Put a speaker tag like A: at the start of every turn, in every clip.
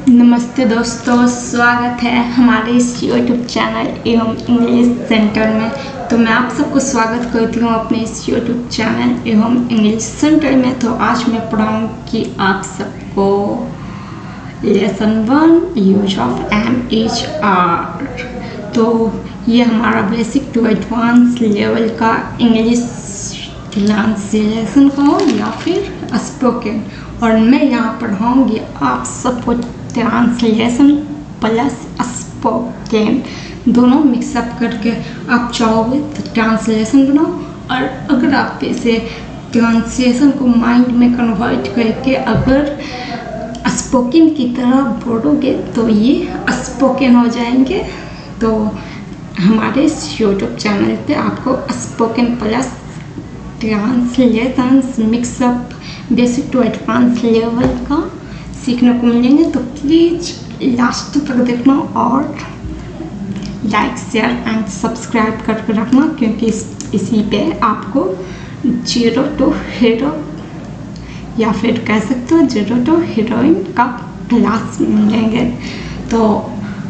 A: नमस्ते दोस्तों, स्वागत है हमारे इस यूट्यूब चैनल एवं इंग्लिश सेंटर में। तो मैं आप सबको स्वागत करती हूँ अपने इस यूट्यूब चैनल एवं इंग्लिश सेंटर में। तो आज मैं पढ़ाऊँगी आप सबको lesson 1 use of M is are. तो ये हमारा बेसिक टू एडवांस लेवल का इंग्लिश ट्रांसलेशन हो या फिर स्पोकन, और मैं यहाँ पढ़ाऊँगी आप सबको ट्रांसलेशन प्लस स्पोकन दोनों मिक्सअप करके। आप चाहोगे तो ट्रांसलेशन बनाओ, और अगर आप इसे ट्रांसलेशन को माइंड में कन्वर्ट करके अगर स्पोकन की तरह बोलोगे तो ये स्पोकन हो जाएंगे। तो हमारे इस यूट्यूब चैनल पे आपको spoken plus translation mixup basic to advance level का सीखने को मिलेंगे। तो प्लीज़ लास्ट तक देखना और लाइक शेयर एंड सब्सक्राइब करके रखना, क्योंकि इसी पे आपको 0 to हीरो या फिर कह सकते हो 0 to हीरोइन का क्लास मिलेंगे। तो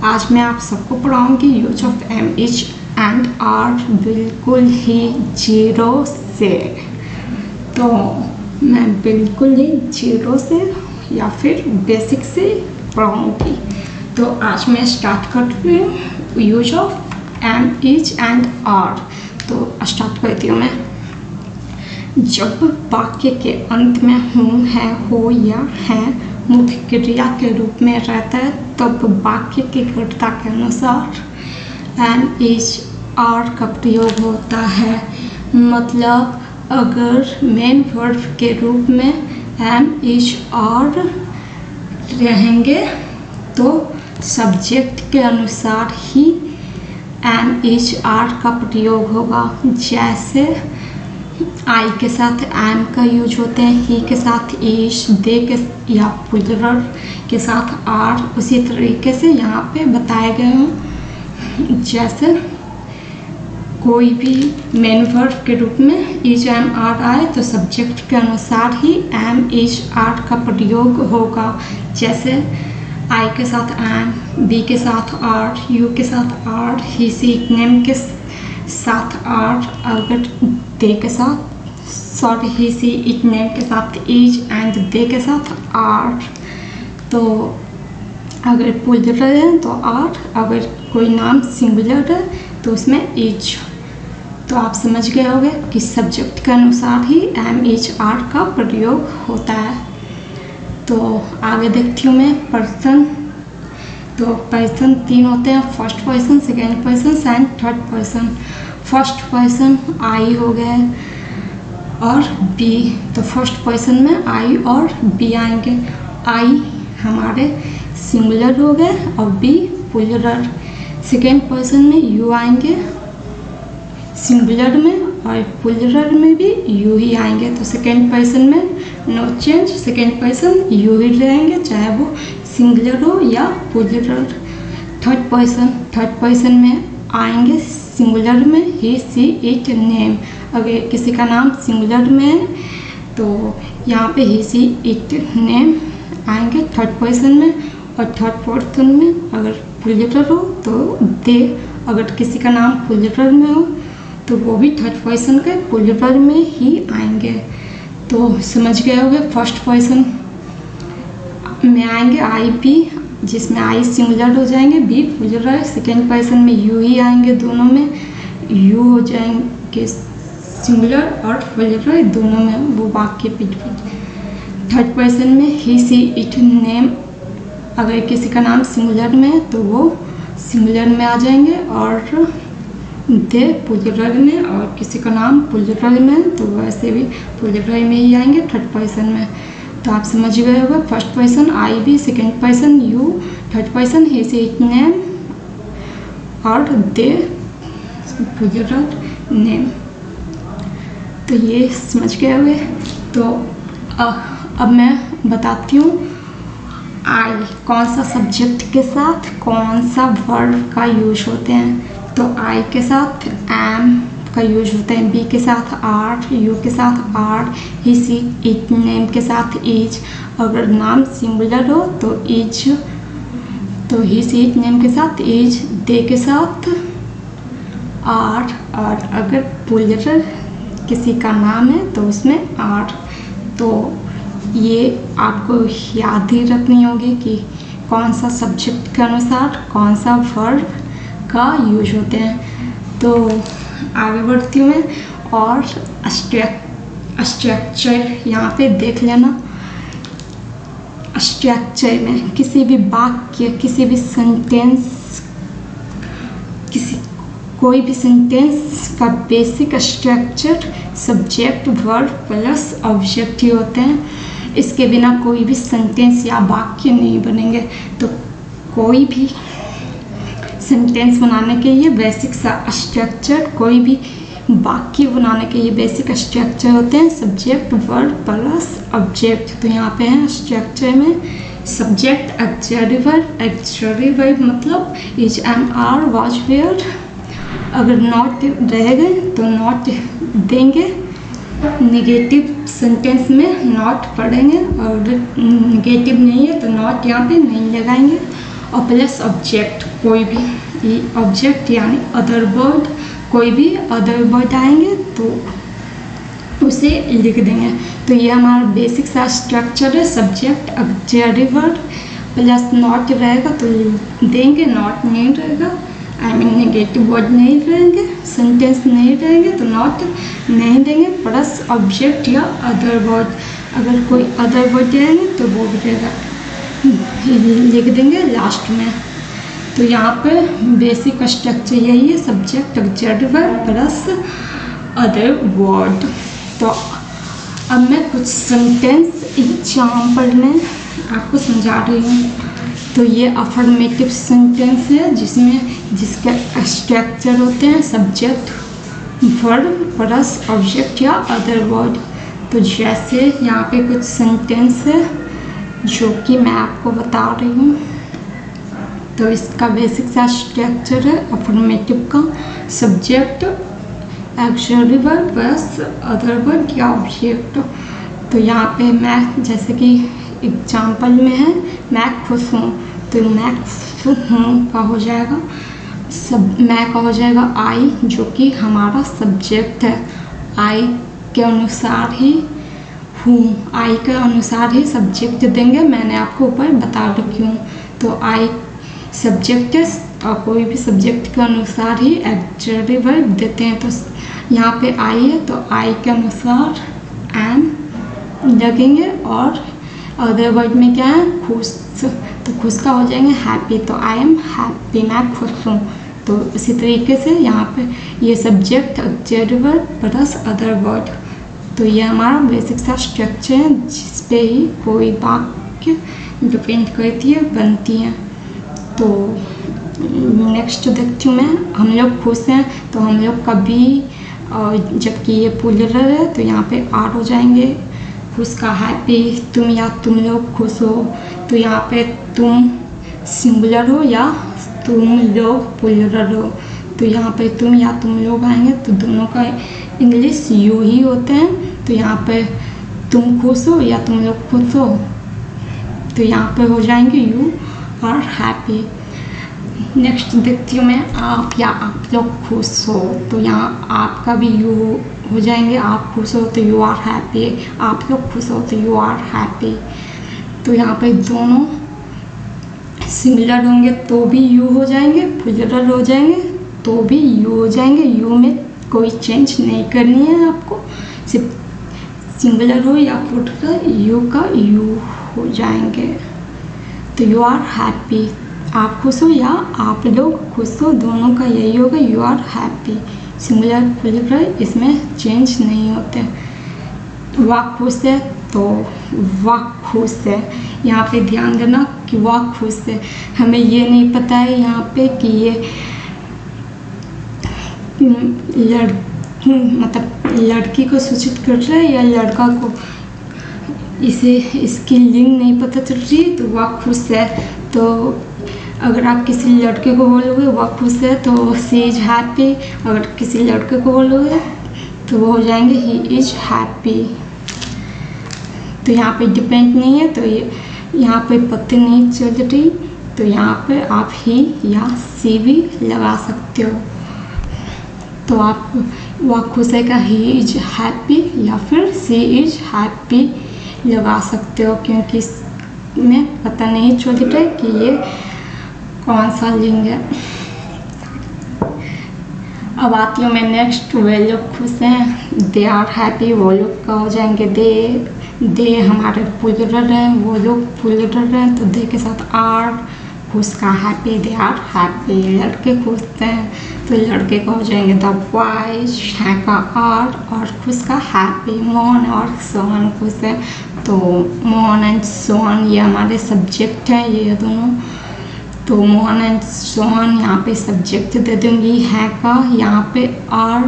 A: आज मैं आप सबको पढ़ाऊँगी use of M H and R बिल्कुल ही 0 से। तो मैं बिल्कुल ही 0 से या फिर बेसिक से पढ़ाऊँगी। तो आज मैं स्टार्ट करती हूँ use of M H and are. तो स्टार्ट करती हूँ मैं। जब वाक्य के अंत में हूँ, है, हो या है मुख्य क्रिया के रूप में रहता है, तब वाक्य की कर्ता के अनुसार एम एच आर का प्रयोग होता है। मतलब अगर मेन वर्ब के रूप में एम एच आर रहेंगे तो सब्जेक्ट के अनुसार ही एम एच आर का प्रयोग होगा। जैसे आई के साथ एम का यूज होते हैं, ही के साथ इश, दे के या प्लूरल के साथ आर। उसी तरीके से यहाँ पे बताए गए हैं। जैसे कोई भी मेन वर्ब के रूप में एच एम आर आए तो सब्जेक्ट के अनुसार ही एम एच आर का प्रयोग होगा। जैसे आई के साथ एम, बी के साथ आर, यू के साथ आर, ही सी नेम के साथ आर, अगर दे के साथ ही सी इट नेम के साथ इज एंड दे के साथ आर। तो अगर प्लूरल है तो आर, अगर कोई नाम सिंगुलर है तो उसमें इज। तो आप समझ गए होंगे कि सब्जेक्ट के अनुसार ही एम एच आर का प्रयोग होता है। तो आगे देखती हूँ मैं पर्सन। तो पर्सन 3 होते हैं, first person, second person and third person. First person आई हो गए और बी। तो फर्स्ट पर्सन में आई और बी आएंगे। आई हमारे सिंगुलर हो गए और बी प्लूरल। सेकेंड पर्सन में यू आएंगे सिंगुलर में, और प्लूरल में भी यू ही आएंगे। तो सेकेंड पर्सन में no change, second person you ही रहेंगे, चाहे वो सिंगुलर हो या प्लूरल। थर्ड पर्सन में आएंगे सिंगुलर में ही सी इट नेम। अगर किसी का नाम सिंगुलर में है तो यहाँ पे ही सी इट नेम आएंगे थर्ड पर्सन में। और थर्ड पर्सन में अगर प्लूरल हो तो दे। अगर किसी का नाम प्लूरल में हो तो वो भी थर्ड पर्सन के प्लूरल में ही आएंगे। तो समझ गए होंगे। फर्स्ट पर्सन में आएंगे आई बी, जिसमें आई सिंगुलर हो जाएंगे, बी प्लूरल। सेकेंड पर्सन में यू ही आएंगे, दोनों में यू हो जाएंगे सिंगुलर और प्लूरल दोनों में, वो वाक्य पीट। थर्ड पर्सन में ही सी इट नेम, अगर किसी का नाम सिंगुलर में है तो वो सिंगुलर में आ जाएंगे, और दे प्लूरल में, और किसी का नाम प्लूरल में तो वैसे भी प्लूरल में ही आएंगे थर्ड पर्सन में। तो आप समझ गए होंगे। First person I we, second person you, third person he she it name और दे प्लूरल नेम। तो ये समझ गए होंगे। तो अब मैं बताती हूँ आई कौन सा सब्जेक्ट के साथ कौन सा वर्ब का यूज होते हैं। तो आई के साथ एम का यूज होता है, बी के साथ आर, यू के साथ are, he she it name के साथ इज। अगर नाम सिंगुलर हो तो इज तो ही इज नेम के साथ इज, दे के साथ आर, और अगर प्लूरल किसी का नाम है तो उसमें आर। तो ये आपको याद ही रखनी होगी कि कौन सा सब्जेक्ट के अनुसार कौन सा वर्ब का यूज होते हैं। तो आगे बढ़ती हूँ मैं, और स्ट्रक्चर यहाँ पे देख लेना। स्ट्रक्चर में किसी भी वाक्य, किसी भी सेंटेंस, कोई भी सेंटेंस का basic structure subject verb plus object ही होते हैं। इसके बिना कोई भी सेंटेंस या वाक्य नहीं बनेंगे। तो कोई भी सेंटेंस बनाने के लिए बेसिक सा स्ट्रक्चर, कोई भी वाक्य बनाने के लिए बेसिक स्ट्रक्चर होते हैं सब्जेक्ट वर्ब प्लस ऑब्जेक्ट। तो यहाँ पे है स्ट्रक्चर में subject, auxiliary verb, auxiliary verb मतलब is, am, are, was, were. अगर नॉट रहेगा तो नॉट देंगे, नेगेटिव सेंटेंस में नॉट पढ़ेंगे, और नेगेटिव नहीं है तो नॉट यहाँ पे नहीं लगाएंगे। और प्लस ऑब्जेक्ट, कोई भी ऑब्जेक्ट यानी अदर वर्ड, कोई भी अदर वर्ड आएंगे तो उसे लिख देंगे। तो ये हमारा बेसिक सा स्ट्रक्चर है, subject, auxiliary verb plus not रहेगा तो देंगे, नॉट नहीं रहेगा, आई मीन नेगेटिव वर्ड नहीं रहेंगे, सेंटेंस नहीं रहेंगे तो नॉट नहीं देंगे, प्लस ऑब्जेक्ट या अदर वर्ड। अगर कोई अदर वर्ड रहेंगे तो वो भी रहेगा, लिख देंगे लास्ट में। तो यहाँ पे बेसिक स्ट्रक्चर यही है, subject, object, verb plus other word. तो अब मैं कुछ सेंटेंस एग्जाम्पल में आपको समझा रही हूँ। तो ये अफर्मेटिव सेंटेंस है जिसके स्ट्रक्चर होते हैं सब्जेक्ट, वर्ब प्लस ऑब्जेक्ट या अदर वर्ड। तो जैसे यहाँ पे कुछ सेंटेंस है जो कि मैं आपको बता रही हूँ। तो इसका बेसिक सा स्ट्रक्चर है अफर्मेटिव का, subject, auxiliary verb plus other word या ऑब्जेक्ट। तो यहाँ पे मैं, जैसे कि एग्जाम्पल में है मैं खुश हूँ, तो मैं खुश हूँ का हो जाएगा मैं का हो जाएगा आई, जो कि हमारा सब्जेक्ट है। आई के अनुसार ही हूँ, आई के अनुसार ही सब्जेक्ट देंगे, मैंने आपको ऊपर बता रखी हूँ। तो आई सब्जेक्ट है और कोई भी सब्जेक्ट के अनुसार ही ऑक्सिलरी वर्ब देते हैं। तो यहाँ पे आई है तो आई के अनुसार एम लगेंगे, और अदर वर्ड में क्या है, खुश, तो खुश का हो जाएंगे हैप्पी। तो आई एम हैप्पी, मैं खुश हूँ। तो इसी तरीके से यहाँ पे ये subject, auxiliary verb plus other word. तो ये हमारा बेसिक सा स्ट्रक्चर है जिस पे ही कोई वाक्य डिपेंड करती है, बनती है। तो नेक्स्ट देखती हूँ मैं, हम लोग खुश हैं तो हम लोग कभी, और जबकि ये प्लूरल है तो यहाँ पे आर हो जाएंगे, खुश का हैप्पी, तुम या तुम लोग खुश हो, तो यहाँ पे तुम सिंगुलर हो या तुम लोग प्लूरल हो, तो यहाँ पे तुम या तुम लोग आएंगे तो दोनों का इंग्लिश यू ही होते हैं। तो यहाँ पे तुम खुश हो या तुम लोग खुश हो, तो यहाँ पे हो जाएंगे यू आर हैप्पी। नेक्स्ट देखती हूँ मैं, आप या आप लोग खुश हो, तो यहाँ आपका भी यू हो जाएंगे, आप खुश हो तो यू आर हैप्पी, आप लोग खुश हो तो यू आर हैप्पी। तो यहाँ पे दोनों सिमिलर होंगे तो भी यू हो जाएंगे, प्लूरल हो जाएंगे तो भी यू हो जाएंगे। यू में कोई चेंज नहीं करनी है आपको, सिर्फ सिंगुलर हो या प्लूरल, यू का यू हो जाएंगे। तो यू आर हैप्पी, आप खुश हो या आप लोग खुश हो, दोनों का यही होगा, you are happy. Singular plural इसमें चेंज नहीं होते। वह खुश है तो वह खुश है, यहाँ पे ध्यान देना कि वह खुश है। हमें ये नहीं पता है यहाँ पे कि ये मतलब लड़की को सूचित कर रहा है या लड़का को, इसे इसकी लिंग नहीं पता चल रही, तो वह खुश है। तो अगर आप किसी लड़के को बोलोगे वह खुश है तो सी इज हैप्पी, अगर किसी लड़के को बोलोगे तो वो हो जाएंगे ही इज हैप्पी। तो यहाँ पे डिपेंड नहीं है, तो ये यहाँ पे पत्ती नहीं चल रही, तो यहाँ पे आप ही या सी भी लगा सकते हो। तो आप वह खुश है का ही इज हैप्पी या फिर सी इज हैप्पी लगा सकते हो, क्योंकि इसमें पता नहीं चलता है कि ये कौन सा लिंग है। अब आती हूँ मैं नेक्स्ट। वे लोग खुश हैं, दे आर हैप्पी, वो लोग का हो जाएंगे दे हमारे प्लूरल हैं, वो लोग प्लूरल हैं, तो दे के साथ आर, खुश का हैप्पी, दे आर हैप्पी। लड़के खुश हैं तो लड़के का हो जाएंगे द बॉयज, है का आर और खुश का हैप्पी। मोहन और सोहन खुश है, तो मोहन एंड सोहन ये हमारे सब्जेक्ट हैं ये दोनों। तो मोहन एंड सोहन यहाँ पे सब्जेक्ट दे दूँगी है का, यहाँ पे आर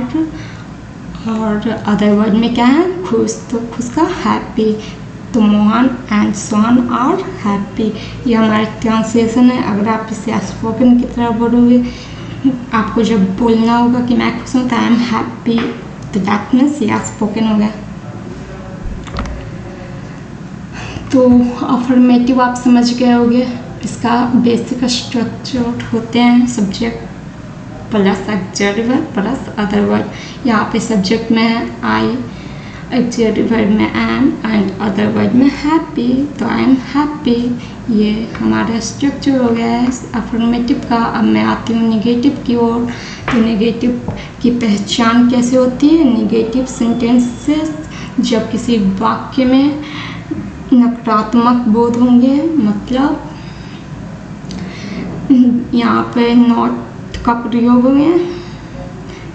A: और अदर वर्ड में क्या है खुश, तो खुश का हैप्पी। तो Mohan and Sohan are happy, ये हमारा ट्रांसलेशन है। अगर आप इसे स्पोकन की तरह बोलोगे, आपको जब बोलना होगा कि मैं खुश हूँ तो आई एम हैप्पी, तो दैट मीन्स ये स्पोकन हो गया। तो अफर्मेटिव आप समझ गए होंगे, इसका बेसिक स्ट्रक्चर होते हैं subject plus adjective plus other word. यहाँ पे सब्जेक्ट में है आई, एडजेक्टिव वर्ड में एम एंड अदर वर्ड में हैप्पी, तो आई एम हैप्पी। ये हमारा स्ट्रक्चर हो गया है अफर्मेटिव का। अब मैं आती हूँ निगेटिव की ओर। तो निगेटिव की पहचान कैसे होती है? निगेटिव सेंटेंसेस जब किसी वाक्य में नकारात्मक बोध होंगे, मतलब यहाँ पे नॉट का प्रयोग हुए हैं।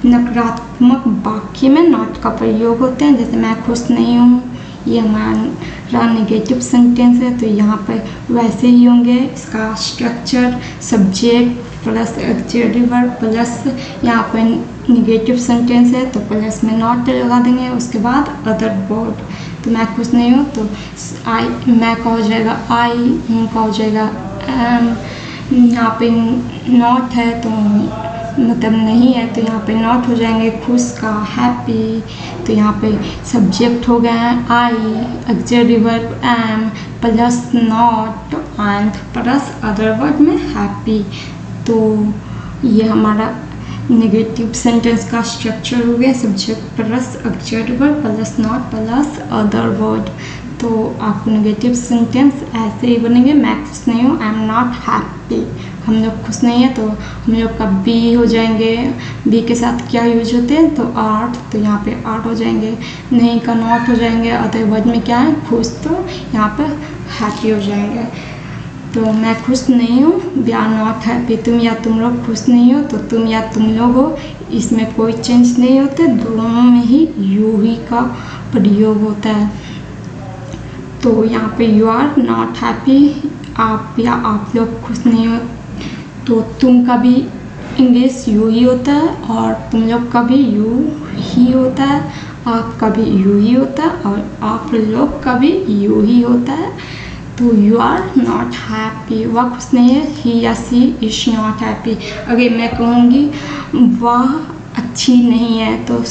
A: नकारात्मक वाक्य में नॉट का प्रयोग होते हैं, जैसे मैं खुश नहीं हूँ, ये हमारा नेगेटिव सेंटेंस है, तो यहाँ पर वैसे ही होंगे। इसका structure subject plus adjective plus यहाँ पर नेगेटिव सेंटेंस है तो प्लस में नॉट लगा देंगे, उसके बाद अदर वर्ड। तो मैं खुश नहीं हूँ तो आई, मैं का हो जाएगा आई, हूँ का हो जाएगा एम। यहाँ पे नॉट है तो मतलब नहीं है, तो यहाँ पे नॉट हो जाएंगे। खुश का हैप्पी, तो यहाँ पे सब्जेक्ट हो गए हैं I, adjective verb am plus not and plus other word में हैप्पी। तो ये हमारा नेगेटिव सेंटेंस का स्ट्रक्चर हो गया, subject plus adjective verb plus not plus other word. तो आपको नेगेटिव सेंटेंस ऐसे ही बनेंगे, मैं खुश नहीं हूँ, आई एम नॉट हैप्पी। हम लोग खुश नहीं है तो हम लोग का बी हो जाएंगे। बी के साथ क्या यूज होते हैं? तो आर्ट, तो यहाँ पे आर्ट हो जाएंगे। नहीं का नॉट हो जाएंगे। अदर वर्ड में क्या है? खुश, तो यहाँ पे हैप्पी हो जाएंगे। तो मैं खुश नहीं हूँ, वी आर नॉट हैप्पी। तुम या तुम लोग खुश नहीं हो, तो तुम या तुम लोग हो, इसमें कोई चेंज नहीं होते, दोनों में ही यू ही का प्रयोग होता है। तो यहाँ पे यू आर नॉट हैप्पी, आप या आप लोग खुश नहीं हो, तो तुम का भी इंग्लिश यू ही होता है और तुम लोग का भी यू ही होता है, आप का भी यू ही होता है और आप लोग का भी यू ही होता है। तो यू आर नॉट हैप्पी, वह खुश नहीं है, ही या सी इज नॉट हैप्पी। अगर मैं कहूँगी वह अच्छी नहीं है, तो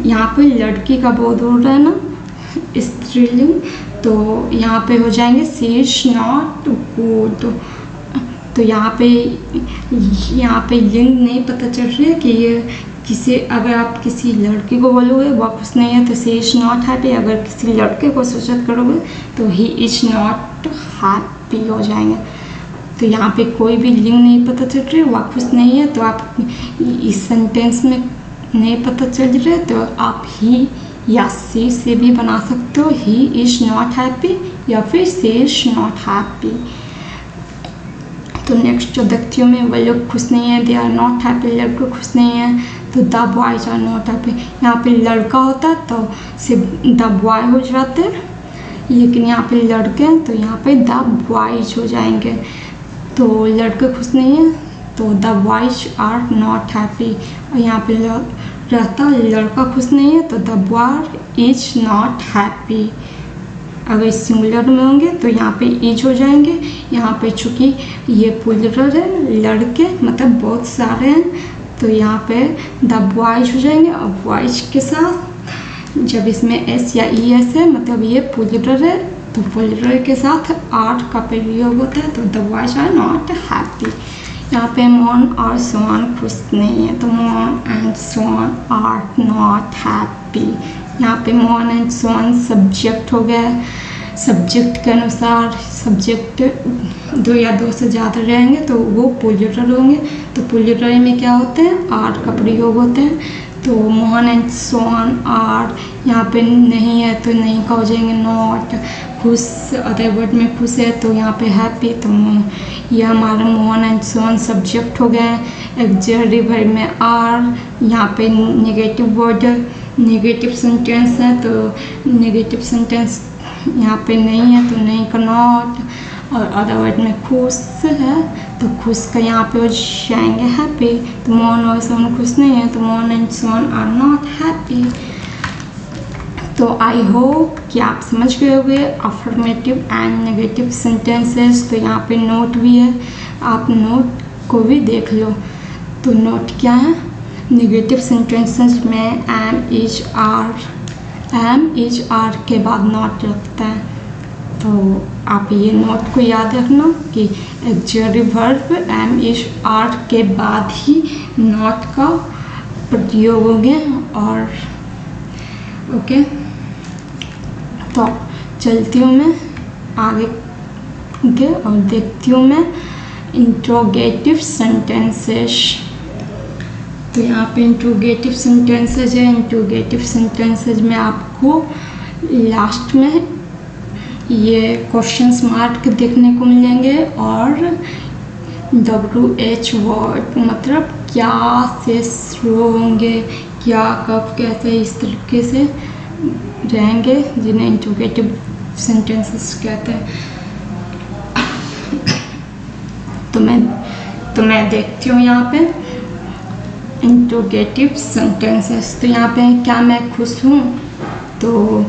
A: यहाँ पे लड़की का बोध हो रहा है ना, स्त्रीलिंग, तो यहाँ पे हो जाएंगे सी इज नॉट गुड। तो यहाँ पे लिंग नहीं पता चल रही है कि ये किसी, अगर आप किसी लड़की को बोलोगे वह खुश नहीं है तो सी इज नॉट हैप्पी, अगर किसी लड़के को सूचित करोगे तो ही इज नॉट हैप्पी हो जाएंगे। तो यहाँ पे कोई भी लिंग नहीं पता चल रही है, वह खुश नहीं है, तो आप इस सेंटेंस में नहीं पता चल रहा है तो आप ही या सी से भी बना सकते हो, ही इज नॉट हैप्पी या फिर सी इज नॉट हैप्पी। तो नेक्स्ट जो देखती हूँ मैं, वो लोग खुश नहीं है, दे आर नॉट हैप्पी, लड़के खुश नहीं है, तो the boys are not happy. यहाँ पे लड़का होता है तो सिर्फ द बॉय हो जाते हैं, लेकिन यहाँ पे लड़के हैं तो यहाँ पे द बॉयज हो जाएंगे। तो लड़के खुश नहीं है तो the boys are not happy, और यहाँ पे रहता लड़का खुश नहीं है तो the boy is not happy. अगर सिंगुलर में होंगे तो यहाँ पे इज हो जाएंगे। यहाँ पे चूँकि ये प्लूरल है, लड़के मतलब बहुत सारे हैं, तो यहाँ पे द बॉयज हो जाएंगे। और बॉयज के साथ जब इसमें एस या ई एस है, मतलब ये प्लूरल है, तो प्लूरल के साथ आर का प्रयोग होता है, तो the boys are not happy. यहाँ पे मोहन और सोहन खुश नहीं है, तो Mohan and Sohan are not happy. यहाँ पे मोहन एंड सोहन सब्जेक्ट हो गया। सब्जेक्ट के अनुसार सब्जेक्ट दो या दो से ज़्यादा रहेंगे तो वो प्लूरल होंगे। तो प्लूरल में क्या होते हैं, आर का प्रयोग होते हैं। तो मोहन एंड सोहन आर, यहाँ पे नहीं है तो नहीं का हो जाएंगे नॉट। खुश अदर वर्ड में खुश है तो यहाँ पे हैप्पी, तो ये हमारा मोहन एंड सोहन सब्जेक्ट हो गए। ऑक्सिलरी वर्ब में आर, यहाँ पे नेगेटिव वर्ड नेगेटिव सेंटेंस है, तो नेगेटिव सेंटेंस यहाँ पे नहीं है तो नहीं का नॉट। और अदर वर्ड में खुश है तो खुश का यहाँ पे हो जाएंगे हैप्पी। तो मोहन और सोहन खुश नहीं है तो Mohan and Sohan are not happy. तो आई होप कि आप समझ गए होंगे अफर्मेटिव एंड नेगेटिव सेंटेंसेस। तो यहाँ पे नोट भी है, आप नोट को भी देख लो। तो नोट क्या है, नेगेटिव सेंटेंसेस में एम इज आर के बाद नॉट लगता है। तो आप ये नोट को याद रखना कि auxiliary verb am is are के बाद ही नॉट का प्रयोग होंगे। और ओके, तो चलती हूँ मैं आगे और देखती हूँ मैं इंट्रोगेटिव सेंटेंसेस। तो यहाँ पे इंट्रोगेटिव सेंटेंसेस है। इंट्रोगेटिव सेंटेंसेस में आपको लास्ट में ये क्वेश्चंस मार्क देखने को मिलेंगे और WH वर्ड, मतलब क्या से शुरू होंगे, क्या कब कैसे, इस तरीके से रहेंगे जिन्हें इंट्रोगेटिव सेंटेंसेस कहते हैं। तो मैं देखती हूँ यहाँ पे इंट्रोगेटिव सेंटेंसेस। तो यहाँ पे क्या मैं खुश हूँ, तो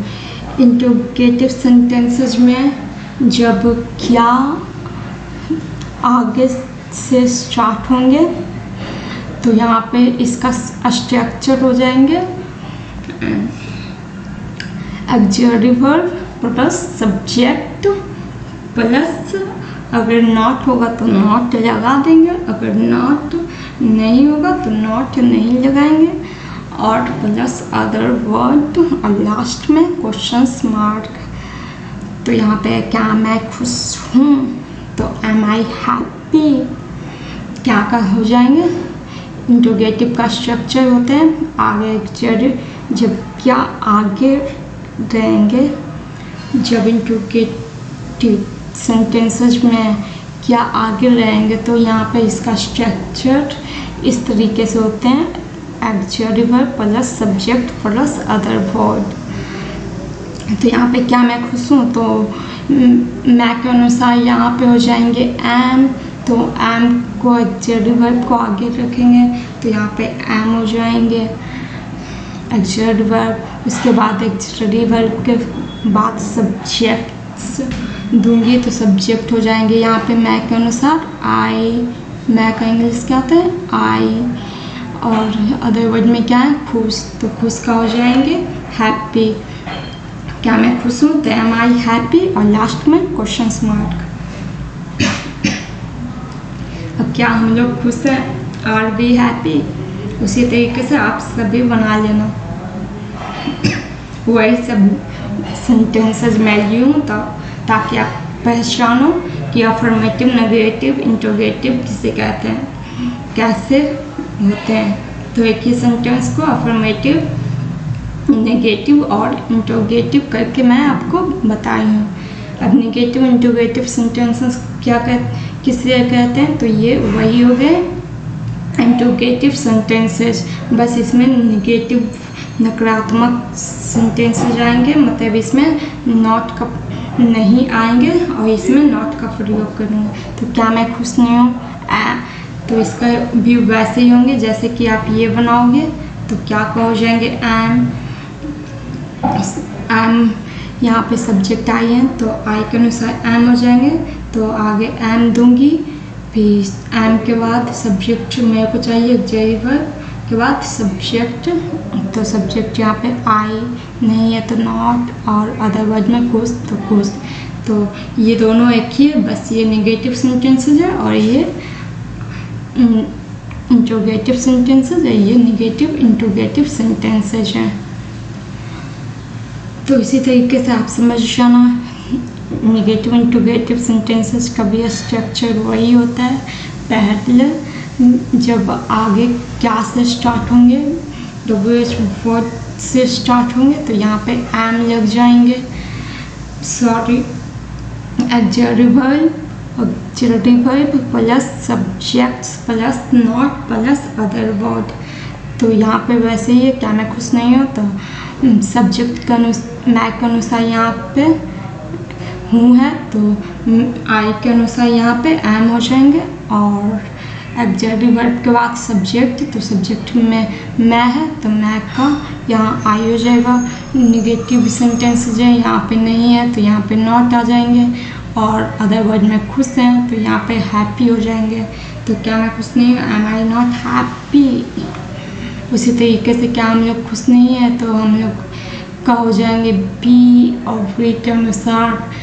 A: इंट्रोगेटिव सेंटेंसेस में जब क्या आगे से स्टार्ट होंगे तो यहाँ पे इसका स्ट्रक्चर हो जाएंगे auxiliary verb plus subject plus, अगर नॉट होगा तो नॉट लगा देंगे, अगर नॉट नहीं होगा तो नॉट नहीं लगाएंगे, और प्लस अदर वर्ड और लास्ट में क्वेश्चंस मार्क। तो यहाँ पे क्या मैं खुश हूँ, तो एम आई हैप्पी क्या का हो जाएंगे, इंट्रोगेटिव का स्ट्रक्चर होते हैं आगे। जब क्या आगे रहेंगे, जब इंट्रोगेटिव सेंटेंसेस में क्या आगे रहेंगे तो यहाँ पे इसका स्ट्रक्चर इस तरीके से होते हैं auxiliary verb plus subject plus other word. तो यहाँ पे क्या मैं खुश हूँ, तो मैं के अनुसार यहाँ पे हो जाएंगे एम। तो एम को ऑक्सिलरी वर्ब को आगे रखेंगे तो यहाँ पे एम हो जाएंगे ऑक्सिलरी वर्ब। उसके बाद ऑक्सिलरी वर्ब के बाद सब्जेक्ट्स दूंगी तो सब्जेक्ट हो जाएंगे यहाँ पे मैं के अनुसार आई। मैं का इंग्लिश क्या होता है आई। और अदर वर्ड में क्या है खुश, तो खुश का हो जाएंगे हैप्पी। क्या मैं खुश हूँ तो एम आई हैप्पी, और लास्ट में क्वेश्चंस मार्क। अब क्या हम लोग खुश हैं, आर बी हैप्पी, उसी तरीके से आप सभी बना लेना। वही सब सेंटेंसेस मैं ली हूँ ताकि आप पहचानो कि अफर्मेटिव नेगेटिव इंट्रोगेटिव किसे कहते हैं, कैसे होते हैं। तो एक ही सेंटेंस को अफर्मेटिव, नेगेटिव और इंट्रोगेटिव करके मैं आपको बताई हूँ। अब नेगेटिव इंट्रोगेटिव सेंटेंसेस किसे कहते हैं, तो ये वही हो गए इंट्रोगेटिव सेंटेंसेस। बस इसमें नेगेटिव नकारात्मक सेंटेंसेस आएंगे, मतलब इसमें नॉट का नहीं आएंगे और इसमें नॉट का प्रयोग करूँगा। तो क्या मैं खुश नहीं हूँ, तो इसका भी वैसे ही होंगे जैसे कि आप ये बनाओगे। तो क्या हो जाएंगे एम यहाँ पे सब्जेक्ट आई है तो आई के अनुसार एम हो जाएंगे, तो आगे एम दूंगी, फिर एम के बाद सब्जेक्ट मेरे को चाहिए ऑक्सिलरी वर्ब के बाद सब्जेक्ट। तो सब्जेक्ट यहाँ पे आई नहीं है तो नॉट, और अदर वर्ड में खुश तो खुश। तो ये दोनों एक ही है, बस ये नेगेटिव सेंटेंसेस है और ये इंट्रोगेटिव सेंटेंसेस है, ये नेगेटिव इंट्रोगेटिव सेंटेंसेस हैं। तो इसी तरीके से आप समझ जाना नेगेटिव इंट्रोगेटिव सेंटेंसेस का भी स्ट्रक्चर वही होता है। पहले जब आगे क्या से स्टार्ट होंगे, WH वर्ड से स्टार्ट होंगे तो यहाँ पे एम लग जाएंगे, sorry auxiliary verb plus subjects plus not plus other word. तो यहाँ पे वैसे ही है, क्या मैं खुश नहीं हूँ तो सब्जेक्ट का मैं के अनुसार यहाँ पे हूँ है तो आई के अनुसार यहाँ पे एम हो जाएंगे, और ऑक्सिलरी वर्ब के बाद सब्जेक्ट, तो सब्जेक्ट में मैं है तो मैं का यहाँ आई हो जाएगा। निगेटिव सेंटेंसेस है यहाँ पे नहीं है तो यहाँ पे नॉट आ जाएंगे, और अदर वर्ड में खुश हैं तो यहाँ पे हैप्पी हो जाएंगे। तो क्या मैं खुश नहीं हूँ, एम आई नॉट हैप्पी। उसी तरीके से क्या हम लोग खुश नहीं है तो हम लोग का हो जाएंगे बी, और बी के अनुसार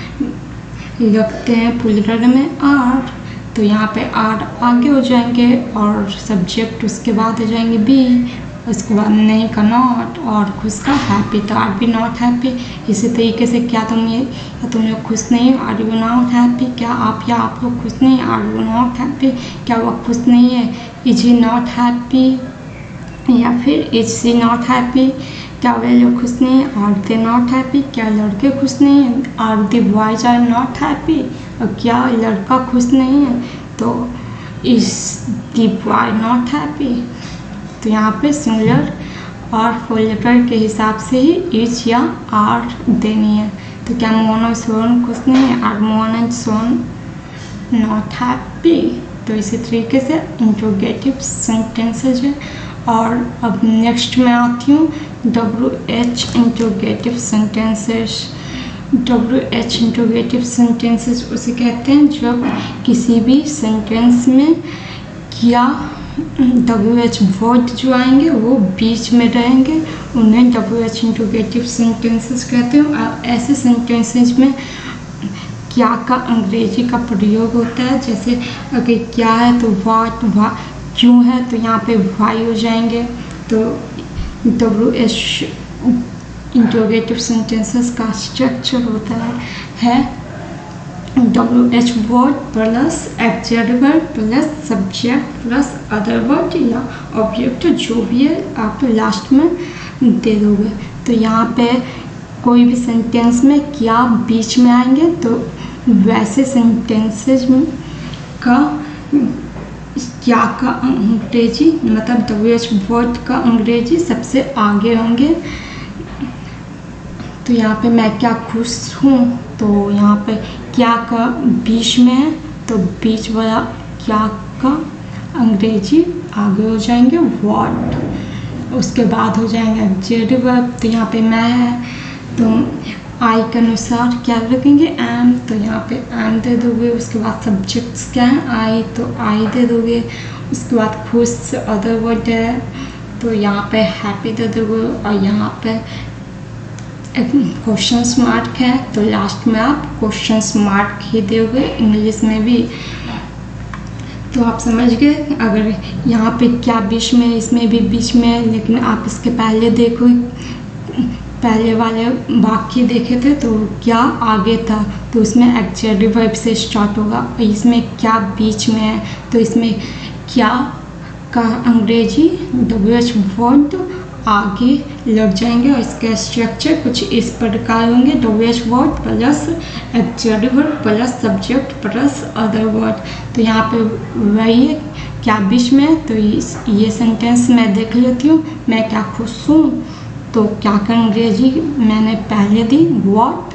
A: लगते हैं प्लूरल में आर, तो यहाँ पे आर आगे हो जाएंगे और सब्जेक्ट उसके बाद हो जाएंगे बी, उसके बाद नहीं का नॉट और खुश का हैप्पी, तो आर बी नॉट हैप्पी। इसी तरीके से क्या तुम लोग खुश नहीं हो, आर यू नॉट हैप्पी। क्या आप या आप लोग खुश नहीं, आर यू नॉट हैप्पी। क्या वह खुश नहीं है, इज ही नॉट हैप्पी, या फिर इज सी नॉट हैप्पी। क्या वे लोग खुश नहीं हैं, आर दे नॉट हैप्पी। क्या लड़के खुश नहीं हैं, are the boys are not happy. और क्या लड़का खुश नहीं है तो is the boy not happy. तो यहाँ पे सिंगुलर और प्लूरल के हिसाब से ही इज या आर देनी है। तो क्या मोहन और सोहन खुश नहीं है, are Mohan and Sohan not happy. तो इसी तरीके से इंट्रोगेटिव सेंटेंसेज है। और अब नेक्स्ट में आती हूँ WH interrogative sentences. WH interrogative sentences उसे कहते हैं जब किसी भी सेंटेंस में क्या WH वर्ड जो आएंगे वो बीच में रहेंगे, उन्हें WH इंट्रोगेटिव सेंटेंसेस कहते हैं। और ऐसे सेंटेंसेस में क्या का अंग्रेजी का प्रयोग होता है, जैसे अगर क्या है तो वाट, क्यों है तो यहाँ पे वाई हो जाएंगे। तो WH इंट्रोगेटिव सेंटेंसेस का स्ट्रक्चर होता है WH word plus auxiliary verb plus subject plus other word या ऑब्जेक्ट, जो भी है आप लास्ट में दे दोगे। तो यहाँ पे कोई भी सेंटेंस में क्या बीच में आएंगे तो वैसे सेंटेंसेज का क्या का अंग्रेजी मतलब WH वर्ड का अंग्रेजी सबसे आगे होंगे। तो यहाँ पे मैं क्या खुश हूँ तो यहाँ पे क्या का बीच में है तो बीच वाला क्या का अंग्रेजी आगे हो जाएंगे व्हाट, उसके बाद हो जाएंगे ऑक्सिलरी वर्ब। तो यहाँ पे मैं है तो आई के अनुसार क्या रखेंगे एम, तो यहाँ पे एम दे दोगे। उसके बाद सब्जेक्ट्स क्या है आई, तो आई दे दोगे। उसके बाद खुश अदर वर्ड है तो यहाँ पे हैप्पी दे दोगे, और यहाँ पे क्वेश्चन मार्क है तो लास्ट में आप क्वेश्चन मार्क ही दोगे इंग्लिश में भी। तो आप समझ गए, अगर यहाँ पे क्या बीच में, इसमें भी बीच में है, लेकिन आप इसके पहले देखो, पहले वाले वाक्य देखे थे तो क्या आगे था तो उसमें ऑक्सिलरी वर्ब से स्टार्ट होगा। इसमें क्या बीच में है तो इसमें क्या का अंग्रेजी WH वर्ड आगे लग जाएंगे, और इसका स्ट्रक्चर कुछ इस प्रकार होंगे WH word plus auxiliary verb plus subject plus other word. तो यहाँ पे वही है क्या बीच में है तो ये सेंटेंस मैं देख लेती हूँ, मैं क्या खुश हूँ तो क्या का अंग्रेजी मैंने पहले दी व्हाट,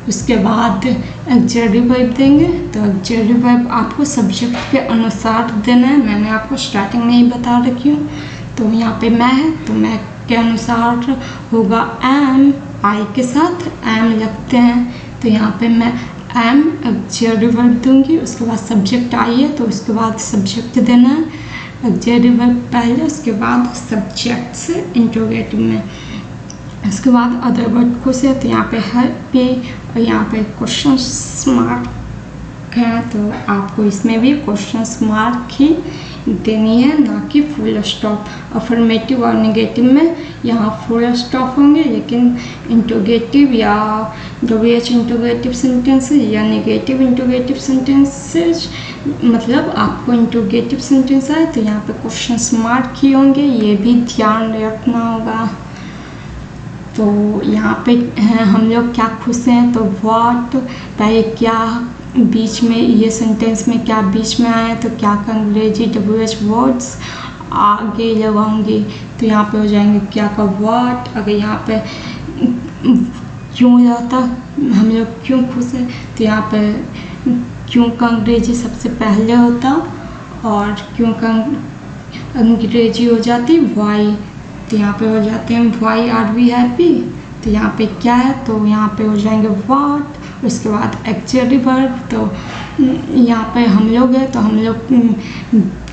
A: उसके बाद ऑक्सिलरी वर्ब देंगे तो ऑक्सिलरी वर्ब आपको सब्जेक्ट के अनुसार देना है, मैंने आपको स्टार्टिंग में ही बता रखी हूँ। तो यहाँ पे मैं है तो मैं के अनुसार होगा एम, आई के साथ एम लगते हैं तो यहाँ पे मैं एम ऑक्सिलरी वर्ब दूंगी। उसके बाद सब्जेक्ट आई है तो उसके बाद सब्जेक्ट देना है, ऑक्सिलरी वर्ब पहले उसके बाद सब्जेक्ट से इंट्रोगेटिव में। इसके बाद अदर वर्ड खुश है तो यहाँ पे हैप्पी, और यहाँ पे क्वेश्चन मार्क है तो आपको इसमें भी क्वेश्चन मार्क ही देनी है, ना कि फुल स्टॉप। अफर्मेटिव और नेगेटिव में यहाँ फुल स्टॉप होंगे, लेकिन इंटरोगेटिव या WH इंटरोगेटिव सेंटेंसेस या नेगेटिव इंटरोगेटिव सेंटेंसेस, मतलब आपको इंटरोगेटिव सेंटेंस है तो यहाँ पे क्वेश्चन मार्क ही होंगे, ये भी ध्यान रखना होगा। तो यहाँ पे हम लोग क्या खुश हैं तो व्हाट, पहले क्या बीच में, ये सेंटेंस में क्या बीच में आया तो क्या का अंग्रेजी WH वर्ड्स आगे लगाऊंगी, तो यहाँ पे हो जाएंगे क्या का व्हाट। अगर यहाँ पे क्यों जाता, हम लोग क्यों खुश हैं तो यहाँ पे क्यों का अंग्रेजी सबसे पहले होता, और क्यों का अंग्रेजी हो जाती वाई, तो यहाँ पे हो जाते हैं वाई आर वी हैप्पी। तो यहाँ पे क्या है तो यहाँ पे हो जाएंगे व्हाट, उसके बाद एक्चुअली वर्ब, तो यहाँ पे हम लोग है तो हम लोग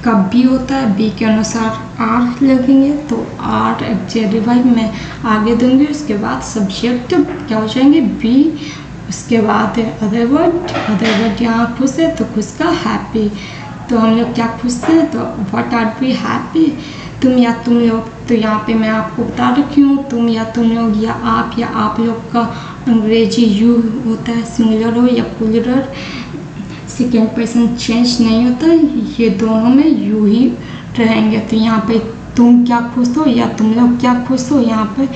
A: का बी होता है, बी के अनुसार आर लगेंगे, तो आर एक्चुअली वर्ब मैं आगे दूंगी। उसके बाद सब्जेक्ट क्या हो जाएंगे बी, उसके बाद अदर वर्ड यहाँ खुश है तो खुश का हैप्पी। तो हम लोग क्या खुश हैं तो व्हाट आर वी हैप्पी, तुम या तुम लोग, तो यहाँ पे मैं आपको बता रखी हूँ तुम या तुम लोग या आप लोग का अंग्रेजी यू होता है, सिंगुलर हो या प्लूरल, सेकेंड पर्सन चेंज नहीं होता, ये दोनों में यू ही रहेंगे। तो यहाँ पे तुम क्या खुश हो या तुम लोग क्या खुश हो, यहाँ पे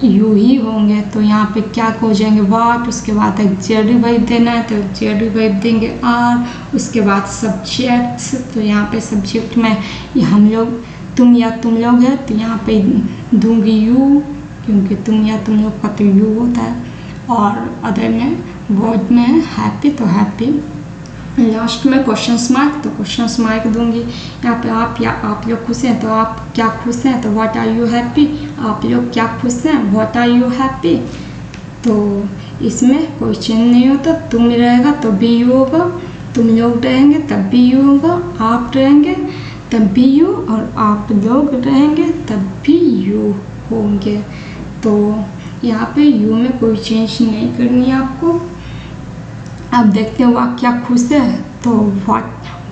A: यू ही होंगे। तो यहाँ पे क्या हो जाएंगे व्हाट, उसके बाद ऑक्सिलरी वर्ब देना है तो ऑक्सिलरी वर्ब देंगे आर, उसके बाद सब्जेक्ट्स, तो यहाँ पे सब्जेक्ट में हम लोग तुम या तुम लोग है तो यहाँ पे दूंगी यू, क्योंकि तुम या तुम लोग का तो यू होता है, और अदर में वर्ड में हैप्पी तो हैप्पी, लास्ट में क्वेश्चन मार्क तो क्वेश्चन मार्क दूंगी। यहाँ पे आप या आप लोग खुश हैं तो आप क्या खुश हैं तो व्हाट आर यू हैप्पी, आप लोग क्या खुश हैं व्हाट आर यू हैप्पी। तो इसमें कोई चेंज नहीं होता, तुम रहेगा तो भी यू होगा, तुम लोग रहेंगे तब भी यू होगा, आप रहेंगे तब भी यू, और आप लोग रहेंगे तब भी यू होंगे। तो यहाँ पे यू में कोई चेंज नहीं करनी है आपको। अब देखते हैं वाह क्या खुश है तो व्हाट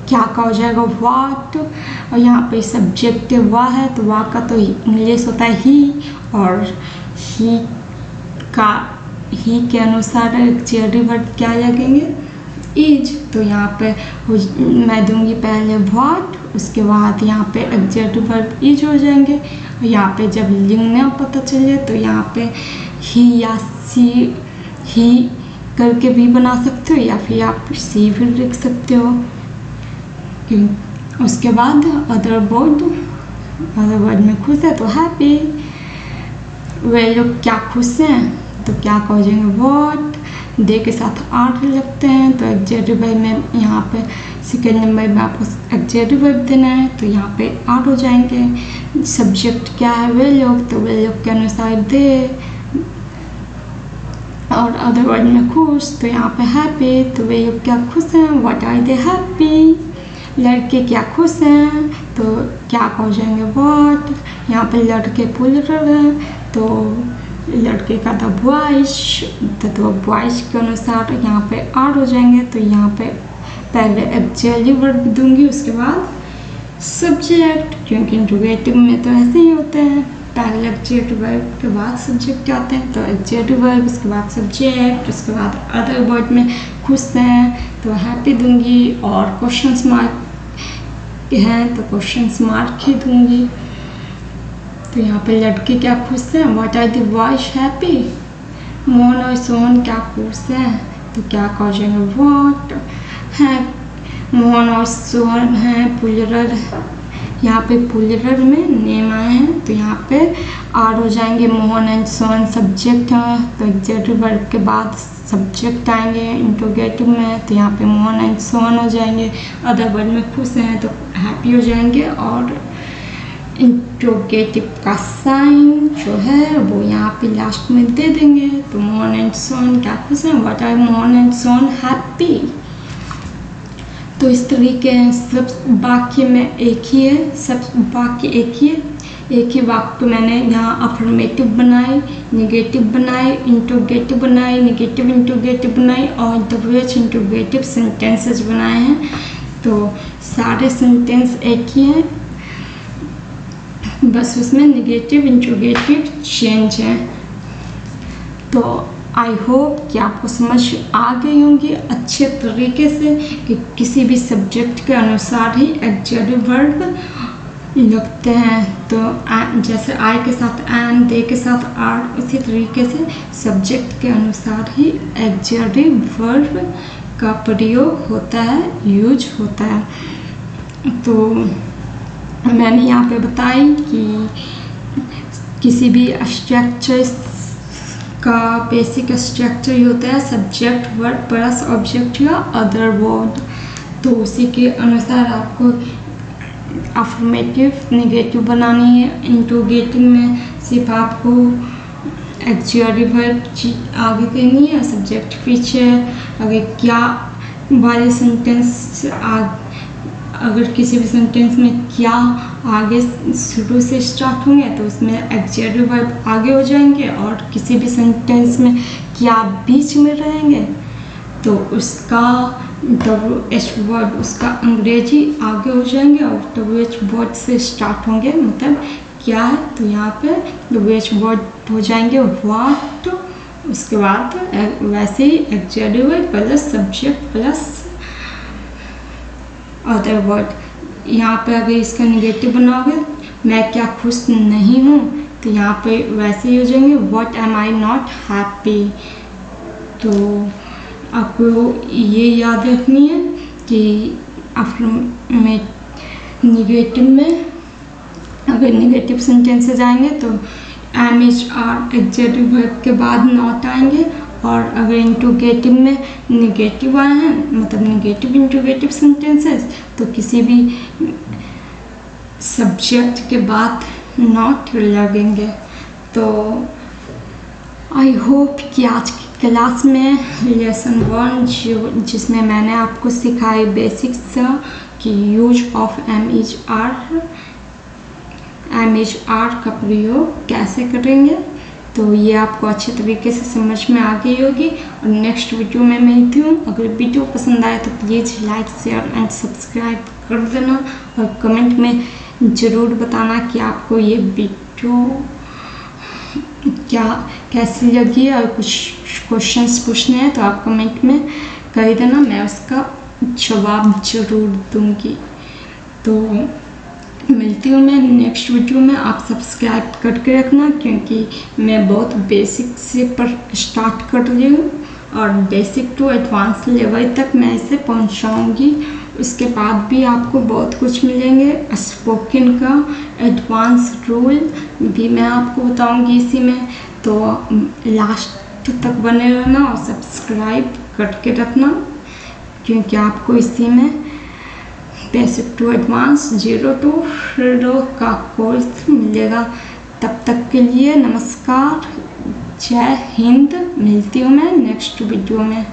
A: क्या का हो जाएगा व्हाट, और यहाँ पे सब्जेक्ट वाह है तो वाह का तो इंग्लिश होता है ही, और ही का ही के अनुसार ऑक्सिलरी वर्ब क्या लगेंगे इज, तो यहाँ पे मैं दूंगी पहले व्हाट, उसके बाद यहाँ पे ऑक्सिलरी वर्ब इज हो जाएंगे, और यहाँ पे जब लिंग पता चले तो यहाँ पे ही या सी ही करके भी बना सकते हो, या फिर आप सी भी लिख सकते हो। उसके बाद अदर वर्ड में खुश है तो हैप्पी, वे लोग क्या खुश हैं तो क्या हो जाएंगे व्हाट, दे के साथ आर लगते हैं तो ऑक्सिलरी वर्ब में यहाँ पे सेकेंड नंबर में आपको ऑक्सिलरी वर्ब देना है तो यहाँ पे आर हो जाएंगे। सब्जेक्ट क्या है वे लोग, तो वे लोग के अनुसार दे, और अदर वर्ड में खुश तो यहाँ पे हैप्पी, तो वे लोग क्या खुश हैं व्हाट आर दे हैप्पी। लड़के क्या खुश हैं तो क्या हो जाएंगे व्हाट, यहाँ पे लड़के प्लूरल हैं तो लड़के का द बॉयज, तो बॉयज के अनुसार यहाँ पे आर हो जाएंगे, तो यहाँ पे पहले ऑक्सिलरी वर्ब दूंगी उसके बाद सब्जेक्ट, क्योंकि इंटरोगेटिव में तो ऐसे ही होते हैं, पहले ऑब्जेक्ट वर्ब के बाद सब्जेक्ट आते हैं, तो ऑब्जेक्ट वर्ब उसके बाद सब्जेक्ट, उसके बाद अदर वर्ड में खुश हैं तो हैप्पी दूंगी, और क्वेश्चन मार्क हैं तो क्वेश्चन मार्क ही दूंगी। तो यहाँ पे लड़के क्या खुश हैं what are the boys happy, Mohan और सोहन क्या खुश हैं तो क्या हो जाएंगे व्हाट है, मोहन और सोहन हैं प्लूरल, यहाँ पे प्लूरल में नेम आए हैं तो यहाँ पे आर हो जाएंगे, मोहन एंड सोहन सब्जेक्ट है तो ऑब्जेक्टिव वर्ब के बाद सब्जेक्ट आएंगे, इंटरोगेटिव में तो यहाँ पे मोहन एंड सोहन हो जाएंगे, अदर वर्ड में खुश हैं तो हैप्पी हो जाएंगे, और इंटरोगेटिव का साइन जो है वो यहाँ पे लास्ट में दे देंगे। तो मोहन एंड सोहन क्या खुश हैं what are Mohan and Sohan happy. तो इस तरीके सब वाक्य में एक ही है, सब वाक्य एक ही है, एक ही वाक्य पे मैंने यहाँ अफर्मेटिव बनाई, निगेटिव बनाई, इंट्रोगेटिव बनाई, निगेटिव इंट्रोगेटिव बनाई और WH इंट्रोगेटिव सेंटेंसेस बनाए हैं। तो सारे सेंटेंस एक ही हैं, बस उसमें निगेटिव इंट्रोगेटिव चेंज है। तो आई होप कि आपको समझ आ गई होंगी अच्छे तरीके से कि किसी भी सब्जेक्ट के अनुसार ही एग्जेक्टिव वर्ब लगते हैं। तो जैसे आई के साथ एन, दे के साथ आर, उसी तरीके से सब्जेक्ट के अनुसार ही एग्जेक्टिव वर्ब का प्रयोग होता है, यूज होता है। तो मैंने यहाँ पे बताई कि किसी भी स्ट्रक्चर का बेसिक स्ट्रक्चर ही होता है सब्जेक्ट वर्ब प्लस ऑब्जेक्ट या अदर वर्ड। तो उसी के अनुसार आपको अफर्मेटिव, निगेटिव बनानी है। इंट्रोगेटिव में सिर्फ आपको एग्जेक्टिव वर्ब आगे करनी है, सब्जेक्ट पीछे। अगर क्या वाले सेंटेंस अगर किसी भी सेंटेंस में क्या आगे शुरू से स्टार्ट होंगे तो उसमें एग्जेक्टिव वर्ब आगे हो जाएंगे, और किसी भी सेंटेंस में क्या बीच में रहेंगे तो उसका WH वर्ड, उसका अंग्रेजी आगे हो जाएंगे और WH वर्ड से स्टार्ट होंगे। मतलब क्या है तो यहाँ पे WH वर्ड हो जाएंगे व्हाट, उसके बाद वैसे ही adjective verb plus subject plus other word. यहाँ पे अगर इसका निगेटिव बनाओगे मैं क्या खुश नहीं हूँ तो यहाँ पे वैसे ही हो जाएंगे what am I not happy. तो आपको ये याद रखनी है कि निगेटिव में अगर निगेटिव सेंटेंसेस आएंगे तो एम इज आर एग्जेक्टिव वर्ब के बाद नॉट आएंगे, और अगर इंट्रोगेटिव में निगेटिव आए हैं मतलब निगेटिव इंट्रोगेटिव सेंटेंसेस तो किसी भी सब्जेक्ट के बाद नॉट लगेंगे। तो आई होप कि आज की क्लास में लेसन 1 जिसमें मैंने आपको सिखाई बेसिक्स कि use of am is are का प्रयोग कैसे करेंगे, तो ये आपको अच्छे तरीके से समझ में आ गई होगी। और नेक्स्ट वीडियो में मिलती हूँ। अगर वीडियो पसंद आए तो please like, share and subscribe कर देना, और कमेंट में ज़रूर बताना कि आपको ये वीडियो कैसी लगी, और कुछ क्वेश्चंस पूछने हैं तो आप कमेंट में कर देना, मैं उसका जवाब ज़रूर दूँगी। तो मिलती हूँ मैं नेक्स्ट वीडियो में। आप सब्सक्राइब करके रखना क्योंकि मैं बहुत बेसिक से पर स्टार्ट कर रही हूँ और बेसिक टू एडवांस लेवल तक मैं इसे पहुँचाऊँगी। उसके बाद भी आपको बहुत कुछ मिलेंगे। स्पोकन का एडवांस रूल भी मैं आपको बताऊँगी इसी में। तो लास्ट तक बने रहना और सब्सक्राइब करके रखना क्योंकि आपको इसी में basic to advance 0 to Pro का कोर्स मिलेगा। तब तक के लिए नमस्कार, जय हिंद। मिलती हूँ मैं नेक्स्ट वीडियो में।